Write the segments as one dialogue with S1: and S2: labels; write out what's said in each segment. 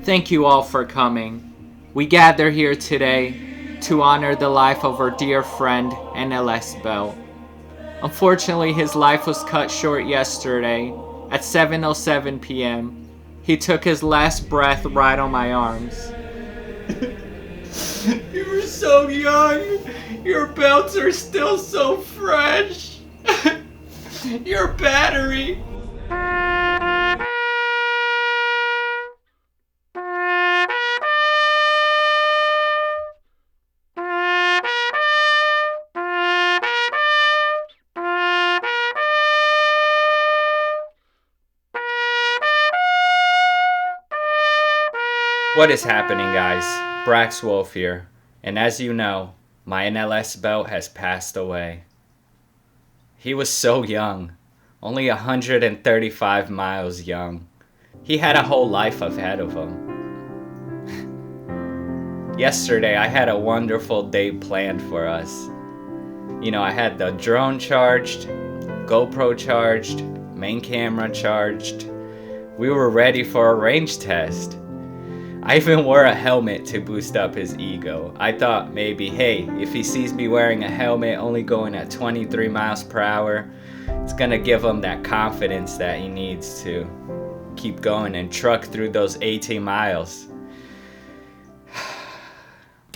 S1: Thank you all for coming. We gather here today to honor the life of our dear friend NLS Belt. Unfortunately, his life was cut short yesterday at 7:07 p.m. He took his last breath right on my arms. You were so young. Your belts are still so fresh. Your battery. What is happening, guys? Brax Wolfe here, and as you know, my NLS Belt has passed away. He was so young, only 135 miles young. He had a whole life ahead of him. Yesterday, I had a wonderful day planned for us. You know, I had the drone charged, GoPro charged, main camera charged. We were ready for a range test. I even wore a helmet to boost up his ego. I thought maybe, hey, if he sees me wearing a helmet only going at 23 miles per hour, it's gonna give him that confidence that he needs to keep going and truck through those 18 miles.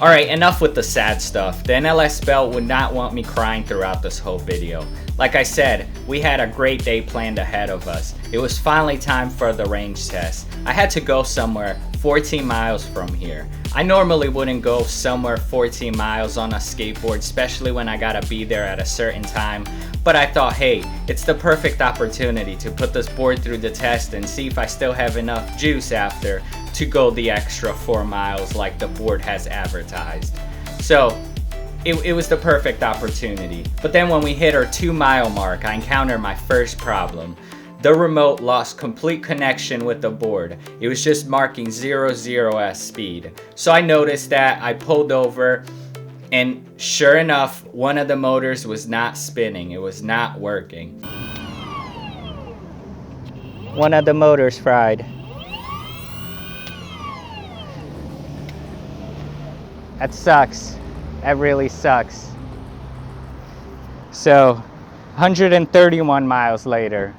S1: Alright, enough with the sad stuff. The NLS Belt would not want me crying throughout this whole video. Like I said, we had a great day planned ahead of us. It was finally time for the range test. I had to go somewhere 14 miles from here. I normally wouldn't go somewhere 14 miles on a skateboard, especially when I gotta be there at a certain time. But I thought, hey, it's the perfect opportunity to put this board through the test and see if I still have enough juice after to go the extra 4 miles like the board has advertised. So it was the perfect opportunity. But then when we hit our 2-mile mark, I encountered my first problem. The remote lost complete connection with the board. It was just marking 00 as speed. So I noticed that, I pulled over, and sure enough, one of the motors was not spinning. It was not working. One of the motors fried. That sucks. That really sucks. So, 131 miles later.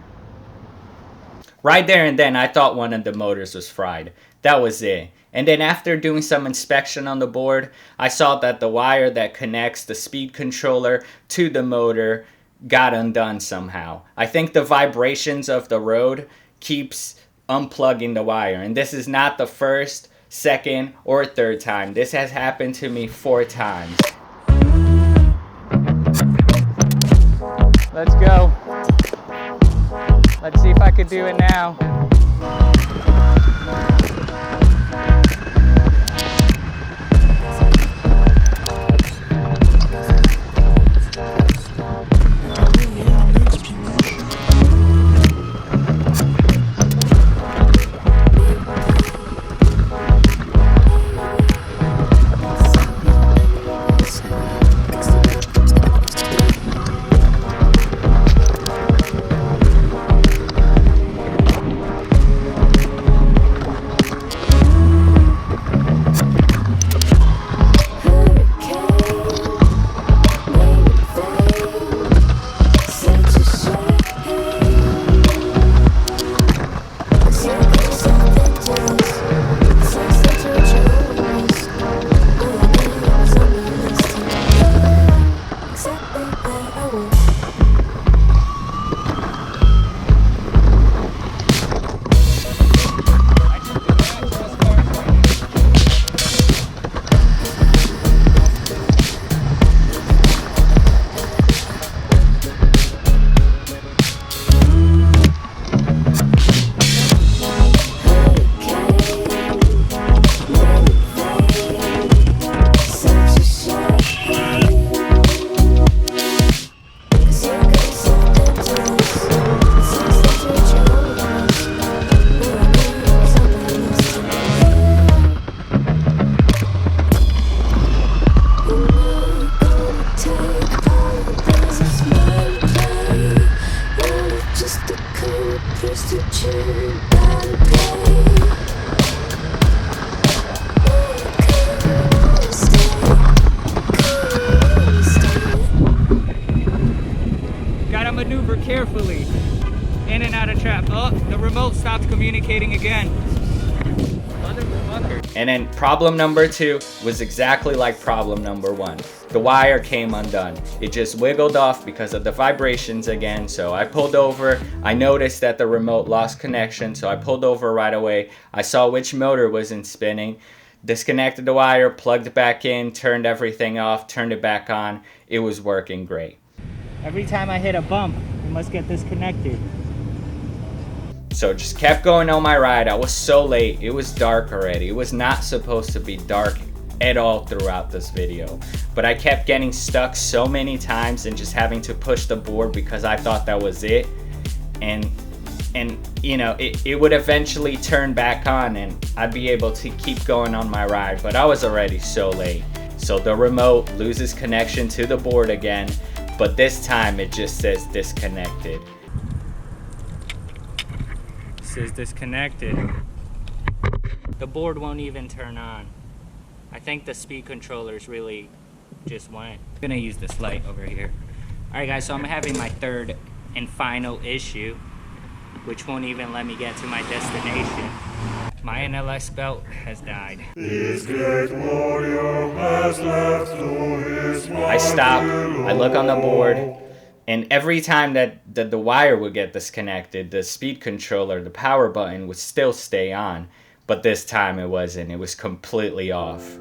S1: Right there and then, I thought one of the motors was fried. That was it. And then after doing some inspection on the board, I saw that the wire that connects the speed controller to the motor got undone somehow. I think the vibrations of the road keeps unplugging the wire. And this is not the first, second, or third time. This has happened to me 4 times. Let's go. Let's see if I could do it now. communicating again. And then problem number 2 was exactly like problem number 1. The wire came undone. It just wiggled off because of the vibrations again. So I pulled over. I noticed that the remote lost connection, so I pulled over right away. I saw which motor wasn't spinning, disconnected the wire, plugged it back in, turned everything off, turned it back on. It was working great. Every time I hit a bump, it must get disconnected. So just kept going on my ride. I was so late. It was dark already. It was not supposed to be dark at all throughout this video. But I kept getting stuck so many times and just having to push the board because I thought that was it. And you know, it would eventually turn back on and I'd be able to keep going on my ride. But I was already so late. So the remote loses connection to the board again. But this time it just says disconnected. Is disconnected. The board won't even turn on. I think the speed controllers really just went. I'm gonna use this light over here. Alright guys, so I'm having my third and final issue, which won't even let me get to my destination. My NLS belt has died. I stop, I look on the board, and every time that the wire would get disconnected, the speed controller, the power button would still stay on. But this time it wasn't. It was completely off.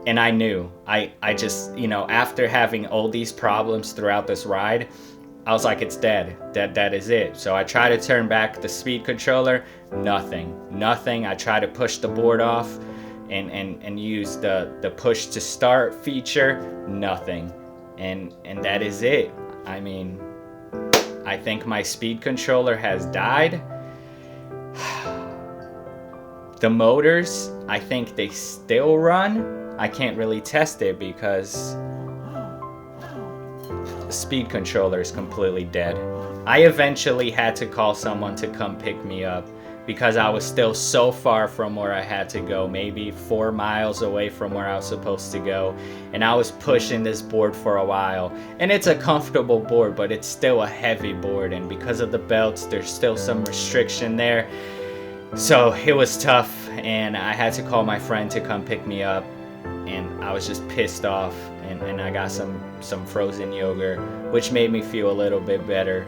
S1: And I knew. I just, you know, after having all these problems throughout this ride, I was like, it's dead. That is it. So I tried to turn back the speed controller. Nothing. I tried to push the board off and use the push to start feature. Nothing. And that is it. I mean, I think my speed controller has died. The motors, I think they still run. I can't really test it because the speed controller is completely dead. I eventually had to call someone to come pick me up because I was still so far from where I had to go, maybe 4 miles away from where I was supposed to go. And I was pushing this board for a while. And it's a comfortable board, but it's still a heavy board. And because of the belts, there's still some restriction there. So it was tough, and I had to call my friend to come pick me up. And I was just pissed off. And I got some frozen yogurt, which made me feel a little bit better.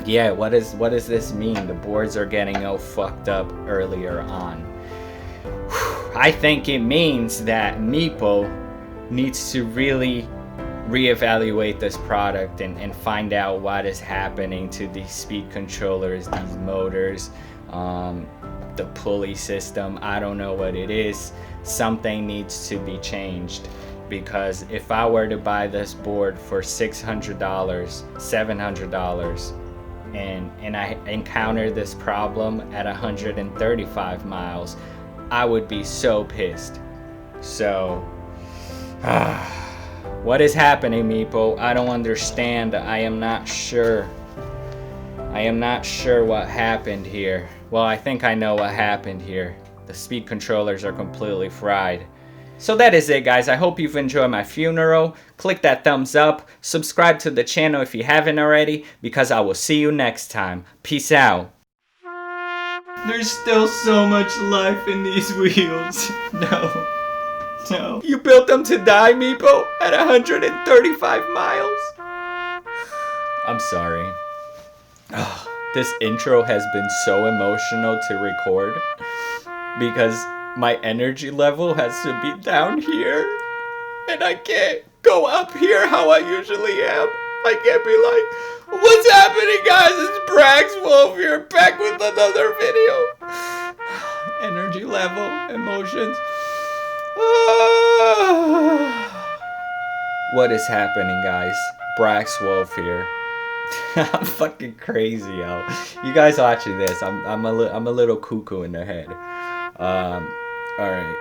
S1: Yeah, what does this mean? The boards are getting all fucked up earlier on. I think it means that Meepo needs to really reevaluate this product and find out what is happening to these speed controllers, these motors, the pulley system. I don't know what it is. Something needs to be changed. Because if I were to buy this board for $600, $700, and I encounter this problem at 135 miles, I would be so pissed. So, what is happening, Meepo? I don't understand. I am not sure. I am not sure what happened here. Well, I think I know what happened here. The speed controllers are completely fried. So that is it, guys. I hope you've enjoyed my funeral. Click that thumbs up. Subscribe to the channel if you haven't already, because I will see you next time. Peace out. There's still so much life in these wheels. No. You built them to die, Meepo, at 135 miles? I'm sorry. This intro has been so emotional to record because my energy level has to be down here, and I can't go up here how I usually am. I can't be like, what's happening, guys? It's Brax Wolfe here, back with another video. Energy level, emotions. What is happening, guys? Brax Wolfe here. I'm fucking crazy, yo. You guys watching this? I'm a little cuckoo in the head. All right.